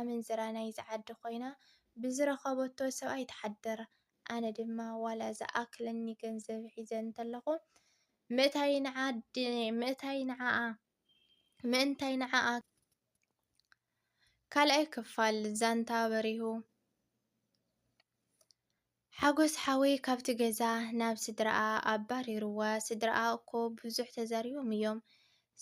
ኣመንዝራ ናይ ዝዓዲ ኮይና ብዝረኸበቶ ሰብኣይ ተሓደረ። ኣነ ድማ ዋላ ዝኣክለኒ ገንዘብ ሒዘን እንተለኹ ምእንታይ ንዓኣ ካልኣይ ክፋል ዛንታ በሪሁ ሓጎስ ሓወይ ካብቲ ገዛ ናብ ስድራኣ ኣባሪርዋ። ስድራኣ እኮ ብዙሕ ተዛሪቦም እዮም።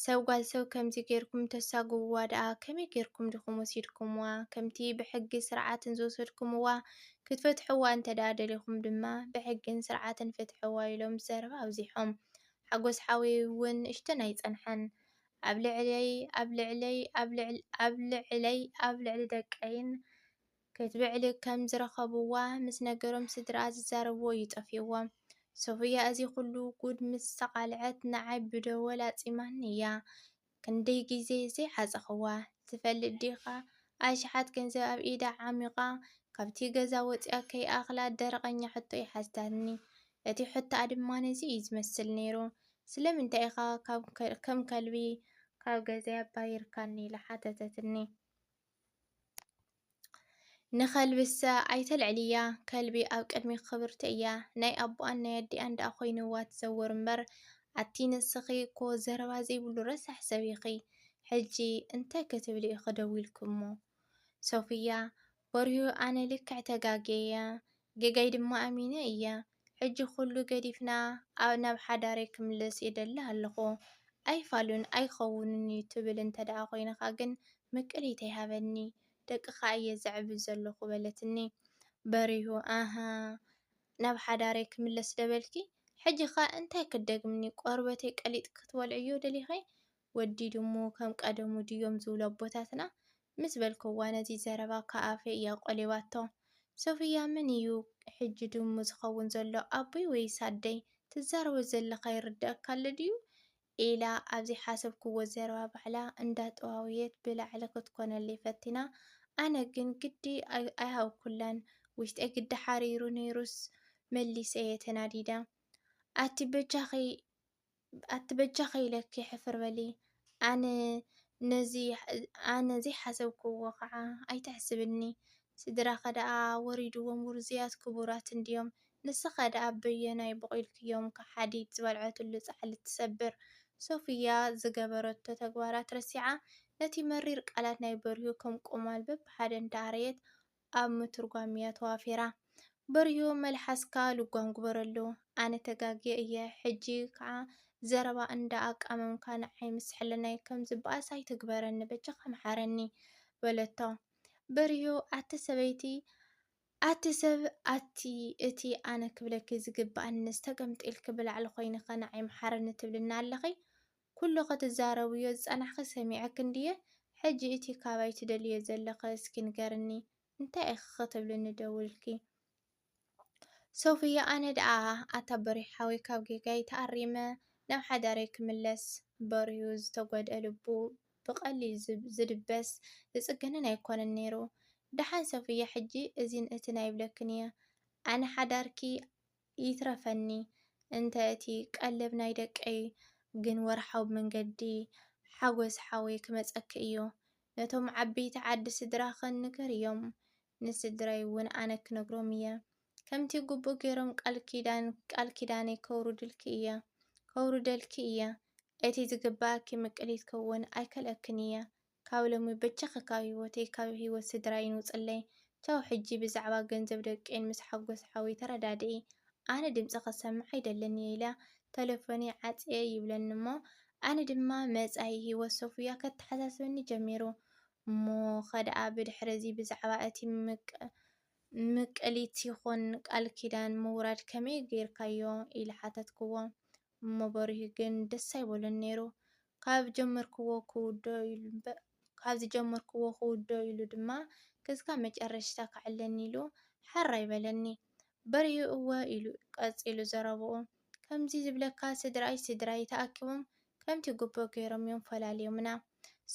ሰብ ጓል ሰብ ከምዚ ጌርኩም ተሳግብዋ ደኣ ከመይ ጌርኩም ዲኹም ወሲድኩምዋ? ከምቲ ብሕጊ ስርዓትን ዝወሰድኩምዋ ክትፈትሕዋ እንተደኣ ደሊኹም ድማ ብሕግን ስርዓትን ፍትሕዋ ኢሎም ዘረባ ኣብዚሖም። ሓጎስ ሓወይ እውን እሽተን ኣይጸንሐን። ኣብ ልዕሊ ደቀይን ክትብዕሊ ከም ዝረኸብዋ ምስ ነገሮም ስድራኣ ዝዛረብዎ ይጠፍይዎም። ሶፍያ እዚ ኩሉ ጉድ ምስ ተቃልዐት ንዓይ ብደወል ኣጺማኒ እያ። ክንደይ ግዜ ዘይሓጸኽዋ ትፈልጥ ዲኻ? ኣሽሓት ገንዘብ ኣብ ኢዳ ዓሚቓ ካብቲ ገዛ ወፂኣ ከይኣኽላ ደረቐኛ ሕቶ ይሓትታኒ። እቲ ሕቶኣ ድማ ነዚ እዩ ዝመስል ነይሩ። ስለምንታይ ኢኻ ከም ከልቢ ካብ ገዛይ ኣባሪርካኒ ኢላ ሓተተትኒ። ንኸልብሰ ኣይተልዕልያ ከልቢ ኣብ ቅድሚ ክብርቲ እያ። ናይ ኣቦኣን ናይ ኣዲኣን ደኣ ኮይኑዋ ትዘውር እምበር ኣቲ ንስኺ እኮ ዘረባ ዘይብሉ ረሳሕ ሰብ ኢኺ። ሕጂ እንታይ ክትብሊ ኢኺ ደው ኢልኩሞ? ሶፍያ በሪሁ ኣነ ልክዕ ተጋገየ ጌጋይ ድማ ኣሚነ እየ። ሕጂ ኩሉ ገዲፍና ናብ ሓዳረይ ክምለስ ይደሊ ኣለኹ። ኣይፋሉን ኣይኸውንን እዩ ትብል እንተደኣ ኮይንኻ ግን መቀለይታ ይሃበኒ ደቅኻ እየ ዘዕብይ ዘለኹ በለትኒ። በሪሁ ኣሃ ናብ ሓዳረይ ክምለስ ደበልኪ? ሕጂ ኸ እንታይ ክደግምኒ? ቆርበተይ ቀሊጥ ክትበልዕዮ ደሊኸ? ወዲ ድሞ ከም ቀደሙ ድዮም ዝብሉ ኣቦታትና ምስ በልክዋ ነዚ ዘረባ ከኣፈ እያ ቆሊባቶ። ሶፍያ መን እዩ ሕጂ ድሙ ዝኸውን ዘሎ ኣቦይ ወይስ ኣደይ? ትዛረቦ ዘለኻ ይርድአካ ኣሎ ድዩ? ኢላ ኣብዚ ሓሰብክዎ ዘረባ ባዕላ እንዳጠዋውየት ብላዕሊ ክትኮነለይ ፈቲና ኣነ ግን ግዲ ኣይሃብኩላን ውሽጠይ ግዲ ሓሪሩ ነይሩስ መሊሰ እየ ተናዲዳ። ኣቲ በጃኸይ ኢለኪ ሕፍር በሊ። ኣነ ዘይሓሰብክዎ ከዓ ኣይተሕስብኒ። ስድራኸ ደኣ ወሪድዎም ውርዝያት ክቡራት እንድዮም ንስኸ ደኣ በየናይ በቂልክዮም ሓዲድ ዝበልዐትሉ ፃሕሊ ትሰብር። ሶፍያ ዝገበረቶ ተግባራት ረሲዓ ነቲ መሪር ቃላት ናይ በሪሁ ከም ቁማል በብሓደ እንዳኣረየት ኣብ ምትርጓምያ ተዋፊራ። በሪሁ መልሓስካ ልጓም ግበረሉ ኣነ ተጋጊ እየ ሕጂ ከዓ ዘረባ እንዳኣቃመምካ ንዓይ ምስሕለናይ ከም ዝበኣስ ኣይትግበረኒ በጃኻ መሓረኒ በለቶ። በሪሁ ኣቲ ሰበይቲ ኣቲ ሰብ እቲ ኣነ ክብለኪ ዝግባኣንስ ተገምጢልክ ብላዕሊ ኮይንኸ ንዓይ መሓረኒ ትብልና ኣለኺ? ኩሉ ክትዛረብዮ ዝፀናሕኺ ሰሚዐክ እንድየ? ሕጂ እቲ ካባይ ትደልዮ ዘለኸ እስኪ ንገርኒ እንታይ ኢኺ ክትብልኒ ደውልኪ? ሶፍያ ኣነ ደኣ ኣታ በሪሑ ሓወይ ካብ ጌጋይ ተኣሪመ ናብ ሓዳረይ ክምለስ በሪሁ ዝተጎድአ ልቡ ብቐሊል ዝድበስ ዝጽገንን ኣይኮነን ነይሩ። ደሓን ሶፍያ ሕጂ እዚን እቲ ናይብለክን እየ ኣነ ሓዳርኪ ይትረፈኒ እንተ እቲ ቀለብ ናይ ደቀይ ግን ወርሓዊ መንገዲ ሓጎስ ሓወይ ክመጸኪ እዩ። ነቶም ዓበይቲ ዓዲ ስድራ ንገር እዮም። ንስድራይ እውን ኣነ ክነግሮም እየ። ከምቲ ግቡእ ገይሮም ቃል ኪዳነይ ከውርደልኪ እየ። እቲ ዝግባኣኪ ምቅሊት ክውን ኣይከልአክን እየ። ካብ ሎሚ በጃኺ ካብ ህይወተይ ካብ ህይወት ስድራይ ንውፅለይ። ቻው ሕጂ ብዛዕባ ገንዘብ ደቀይን ምስ ሓጎስ ሓወይ ተረዳድኢ። ኣነ ድምፂ ክሰምዕ ኣይደለኒ ኢላ ተሌፎነይ ዓፅየ ይብለኒ እሞ ኣነ ድማ መጻኢ ህይወት ሶፍያ ከተሓሳስበኒ ጀሚሩ። እሞ ኸደኣ ብድሕሪዚ ብዛዕባ እቲ ምቅሊት ይኹን ቃል ኪዳን ምውራድ ከመይ ጌርካዮ ኢላ ሓተትክዎ። እሞ በሪሁ ግን ደስ ኣይበሎን ነይሩ። ካብዚ ጀመርክዎ ክውዶ ኢሉ ድማ ክስካብ መጨረሻ ክዕለኒ ኢሉ ሓራ ይበለኒ። በሪሁ እወ ኢሉ ቀፂሉ ዘረብኡ ከምዚ ዝብለካ ስድራይ ተኣኪቦም ከምቲ ግቡእ ገይሮም እዮም ፈላልዮምና።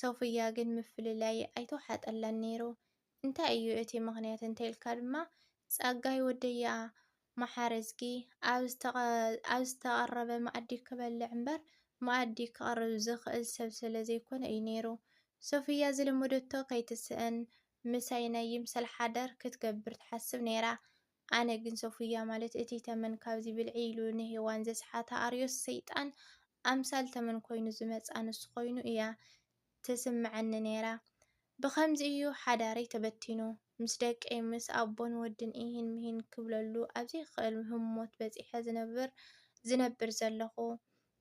ሶፍያ ግን ምፍልላይ ኣይተዋሓጠላን ነይሩ። እንታይ እዩ እቲ ምኽንያት እንተይልካ ድማ ጸጋይ ወደያ መሓረዝጊ ኣብ ዝተቐረበ መኣዲ ክበልዕ እምበር መኣዲ ክቐርብ ዝኽእል ሰብ ስለ ዘይኮነ እዩ ነይሩ። ሶፍያ ዝለመደቶ ከይትስእን ምሳይ ናይ ይምሰል ሓዳር ክትገብር ትሓስብ ነይራ። ኣነ ግን ሶፍያ ማለት እቲ ተመን ካብዚ ብልዒ ኢሉ ንሄዋን ዘስሓታ ኣርዮስ ሰይጣን ኣምሳል ተመን ኮይኑ ዝመፃ ንሱ ኮይኑ እያ ትስምዐኒ ነይራ። ብኸምዚ እዩ ሓዳረይ ተበቲኑ ምስ ደቀይ ምስ ኣቦን ወድን ይህን ምሂን ክብለሉ ኣብ ዘይክእል ህሞት በፂሐ ዝነብር ዘለኹ።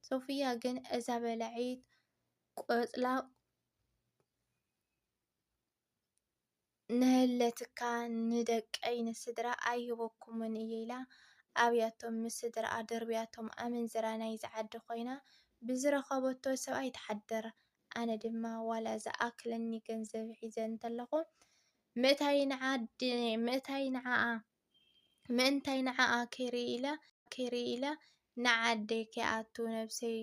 ሶፍያ ግን እዛ በላዒት ቆፅላ ንህለትካ ንደቀይ ንስድራ ኣይህበኩምን እየ ኢላ ኣብያቶም ምስ ስድራኣ ደርብያቶም ኣመንዝራ ናይ ዝዓዲ ኮይና ብዝረኸበቶ ሰብኣይ ትሓድር። ኣነ ድማ ዋላ ዝኣክለኒ ገንዘብ ሒዘ እንተለኹ ምእንታይ ንዓኣ ከይርኢ ኢለ ንዓደይ ከይኣቱ ነብሰይ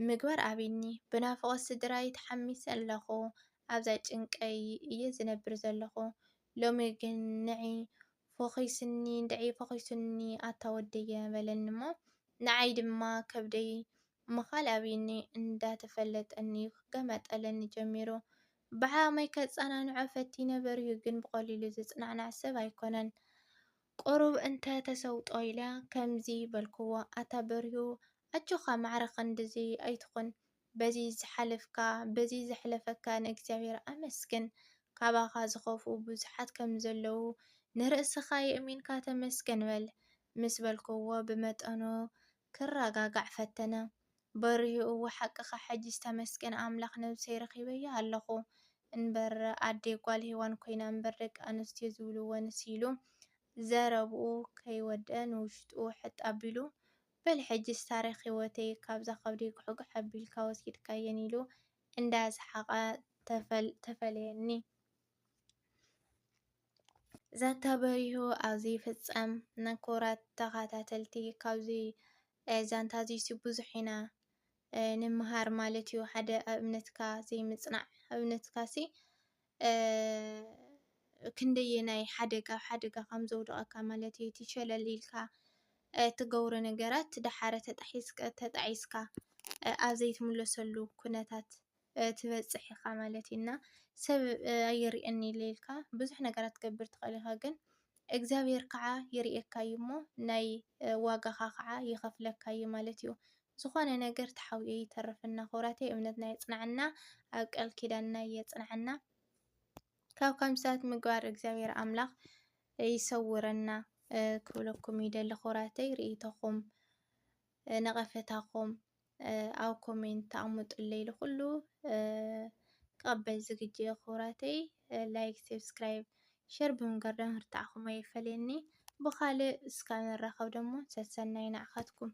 ምግባር ኣብኒ ብናፍቆት ስድራይ ተሓሚሰ ኣለኹ። ኣብዛ ጭንቀይ እየ ዝነብር ዘለኹ። ሎሚ ግን ንዕይ ፈኺሱኒ ኣታ ወደየ በለኒ እሞ ንዓይ ድማ ከብደይ ምኻል ኣብኒ እንዳተፈለጠኒ ክገመጠለኒ ጀሚሩ። ብዓመይ ከፀናንዖ ፈቲነ በርሁ ግን ብቐሊሉ ዝፅናዕናዕ ሰብ ኣይኮነን። ቁሩብ እንተ ተሰውጦ ኢለ ከምዚ በልክዎ ኣታ በርሁ ኣጆኻ ማዕረ ክንድዚ ኣይትኹን በዚ ዘሕለፈካ ንእግዚኣብሔር ኣመስግን። ካባኻ ዝኸፍኡ ብዙሓት ከም ዘለዉ ንርእስኻ የእሚንካ ተመስገን በል ምስ በልክዎ ብመጠኑ ክረጋጋዕ ፈተነ። በርሁ እዎ ሓቅኻ ሕጂስ ተመስገን ኣምላኽ ነብሰይ ረኺበያ ኣለኹ እንበር ኣዴ ጓል ሄዋን ኮይና እምበር ደቂ ኣንስትዮ ዝብልዎ ንስ ኢሉ ዘረብኡ ከይወድአ ንውሽጡ ሕጥ ኣቢሉ በል ሕጂስ ታሪክ ሂወተይ ካብዛ ከብዲ ጉሕጉሕ ኣቢልካ ወሲድካየን ኢሉ እንዳሰሓቐ ተፈለየኒ። ዛንታ በሪሁ ኣብ ዘይፍፀም ንክቡራት ተኸታተልቲ ካብዚ ዛንታ እዚ ብዙሕ ኢና ንምሃር ማለት እዩ። ሓደ ኣብ እምነትካ ዘይምፅናዕ ኣብ እምነትካ ክንደየናይ ሓደጋ ከም ዘውድቐካ ማለት እዩ። እቲ ሸለል ኢልካ ትገብሮ ነገራት ድሓረ ተጣሒስካ ኣብ ዘይትምለሰሉ ኩነታት ትበፅሕ ኢኻ ማለት እዩ። እና ሰብ ኣይሪአኒ ኢልካ ብዙሕ ነገራት ክትገብር ትኽእል ኢኻ፣ ግን እግዚኣብሔር ከዓ ይርኤካ እዩ እሞ ናይ ዋጋኻ ከዓ ይኸፍለካ እዩ ማለት እዩ። ዝኾነ ነገር ተሓቢኡ ይተርፈና ክቡራተይ፣ እምነትና የፅንዓና፣ ኣብ ቃል ኪዳንና የፅንዓና። ካብ ከምዚታት ምግባር እግዚኣብሔር ኣምላኽ ይሰውረና ክብለኩም ይደሊ ክቡራተይ። ርእይቶኹም ነቐፈታኹም ኣብ ኮሜንት ኣቕምጡለይ ኩሉ ክቕበል ዝግጁ እየ ክቡራተይ። ላይክ፣ ሰብስክራይብ፣ ሸር ብምግባር ምህርትዓኹም ኣይፈልየኒ። ብኻልእ እስካብ ንራኸብ ደሞ ሰናይ ንዓኻትኩም።